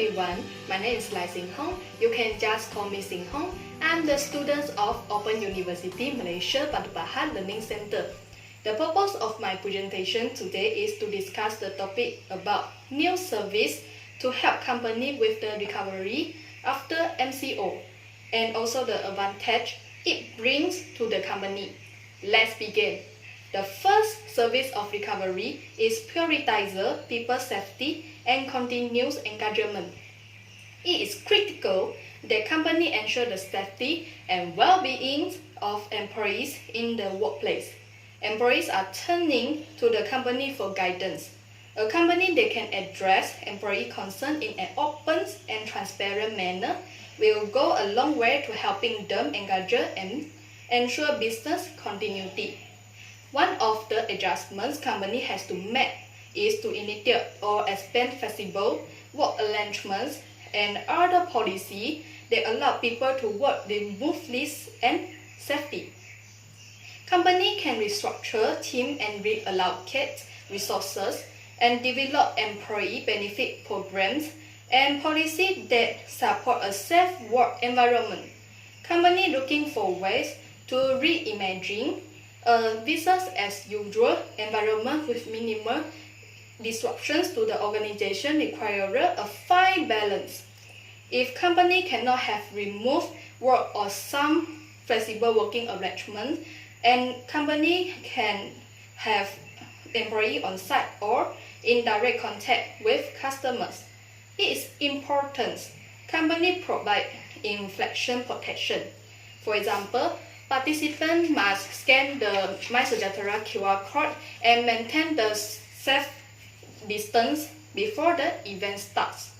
everyone, my name is Lai Sing Hong. You can just call me Sing Hong. I'm the student of Open University Malaysia Batu Pahat Learning Center. The purpose of my presentation today is to discuss the topic about new service to help company with the recovery after MCO and also the advantage it brings to the company. Let's begin. The first service of recovery is prioritize people's safety and continuous engagement. It is critical that company ensure the safety and well-being of employees in the workplace. Employees are turning to the company for guidance. A company that can address employee concern in an open and transparent manner will go a long way to helping them engage and ensure business continuity. One of the adjustments company has to make is to initiate or expand flexible work arrangements and other policy that allow people to work remotely and safely. Company can restructure team and reallocate resources and develop employee benefit programs and policies that support a safe work environment. Company looking for ways to reimagine a business as usual environment with minimal disruptions to the organization require a fine balance. If company cannot have remote work or some flexible working arrangement, and company can have employee on site or in direct contact with customers. It is important company provide infection protection. For example, participants must scan the MySejahtera QR code and maintain the safe distance before the event starts.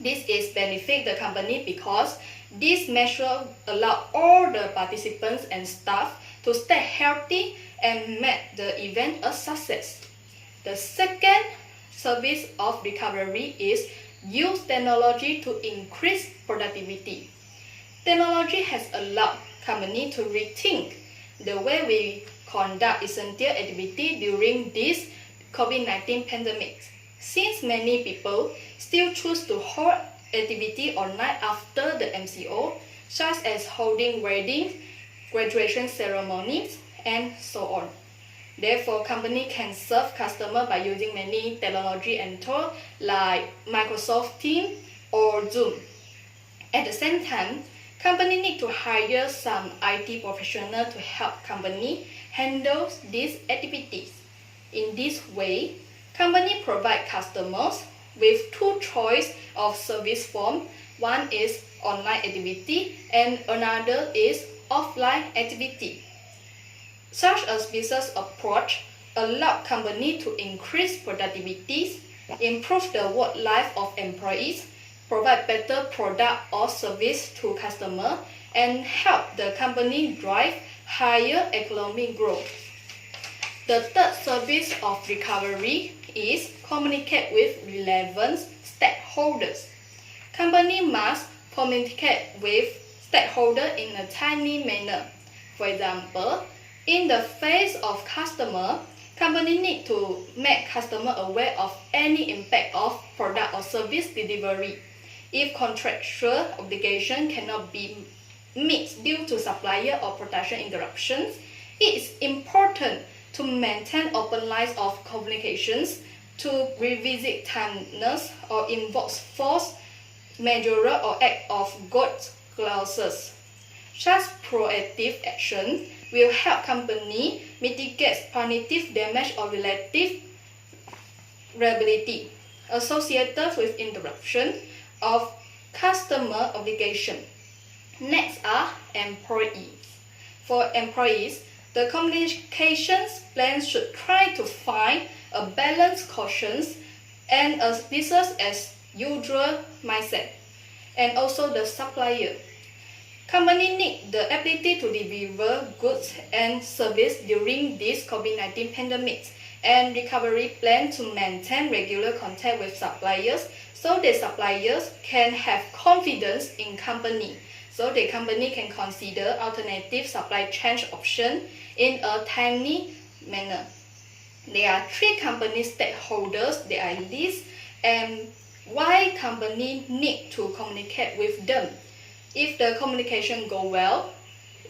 This is benefit the company because this measure allow all the participants and staff to stay healthy and make the event a success. The second service of recovery is use technology to increase productivity. Technology has allowed company to rethink the way we conduct essential activity during this COVID-19 pandemic. Since many people still choose to hold activity online after the MCO, such as holding weddings, graduation ceremonies, and so on. Therefore, company can serve customer by using many technology and tools like Microsoft Teams or Zoom. At the same time, company need to hire some IT professional to help company handle these activities. In this way, company provide customers with two choice of service form. One is online activity and another is offline activity. Such a business approach allow company to increase productivity, improve the work life of employees, provide better product or service to customer, and help the company drive higher economic growth. The third service of recovery is communicate with relevant stakeholders. Company must communicate with stakeholders in a timely manner. For example, in the face of customer, company need to make customer aware of any impact of product or service delivery. If contractual obligation cannot be met due to supplier or production interruptions, it is important to maintain open lines of communications to revisit timeliness or invoke force majeure or act of good clauses. Such proactive action will help company mitigate punitive damage or relative liability associated with interruption of customer obligation. Next are employees. For employees, the communications plan should try to find a balanced cautions and a business as usual mindset, and also the supplier. Company need the ability to deliver goods and service during this COVID-19 pandemic and recovery plan to maintain regular contact with suppliers so that suppliers can have confidence in company, so the company can consider alternative supply chain options in a timely manner. There are three company stakeholders that I list, and why company need to communicate with them. If the communication go well,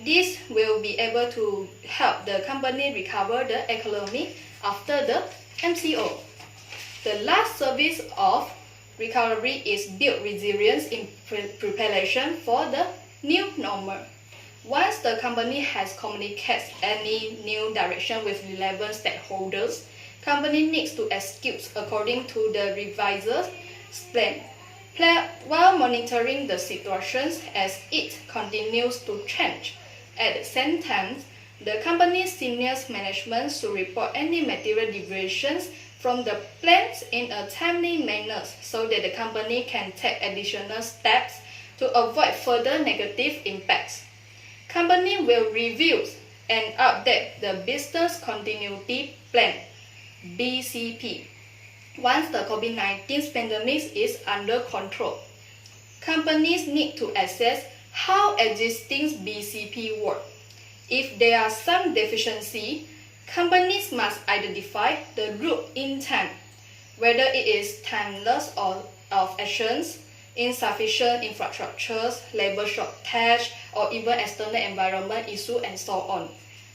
this will be able to help the company recover the economy after the MCO. The last service of recovery is build resilience in preparation for the new normal. Once the company has communicated any new direction with relevant stakeholders, company needs to execute according to the revised plan, while monitoring the situations as it continues to change. At the same time, the company's senior management should report any material deviations from the plans in a timely manner so that the company can take additional steps to avoid further negative impacts. Company will review and update the Business Continuity Plan (BCP) once the COVID-19 pandemic is under control. Companies need to assess how existing BCP work. If there are some deficiency, companies must identify the root intent, whether it is timeless or of actions, insufficient infrastructures, labor shortage, or even external environment issue and so on.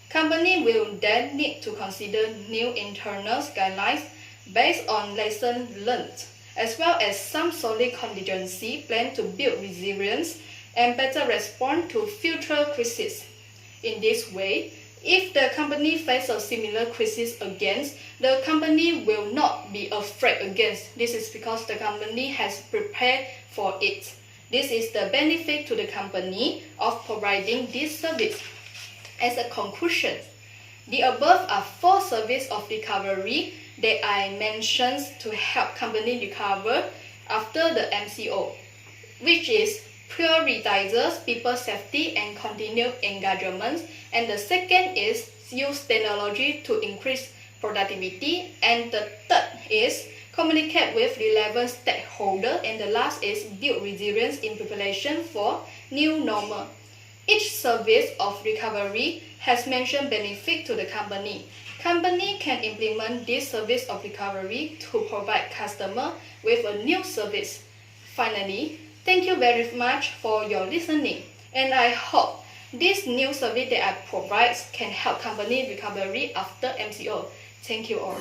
Company will then need to consider new internal guidelines based on lessons learned, as well as some solid contingency plan to build resilience and better respond to future crises. In this way, if the company faces a similar crisis again, the company will not be afraid against. This is because the company has prepared for it. This is the benefit to the company of providing this service. As a conclusion, the above are 4 services of recovery that I mentioned to help company recover after the MCO, which is prioritizes people safety and continued engagement, and the second is use technology to increase productivity, and the third is communicate with relevant stakeholders, and the last is build resilience in preparation for new normal. Each service of recovery has mentioned benefit to the company. Company can implement this service of recovery to provide customer with a new service. Finally, thank you very much for your listening, and I hope this new service that I provide can help company recovery after MCO. Thank you all.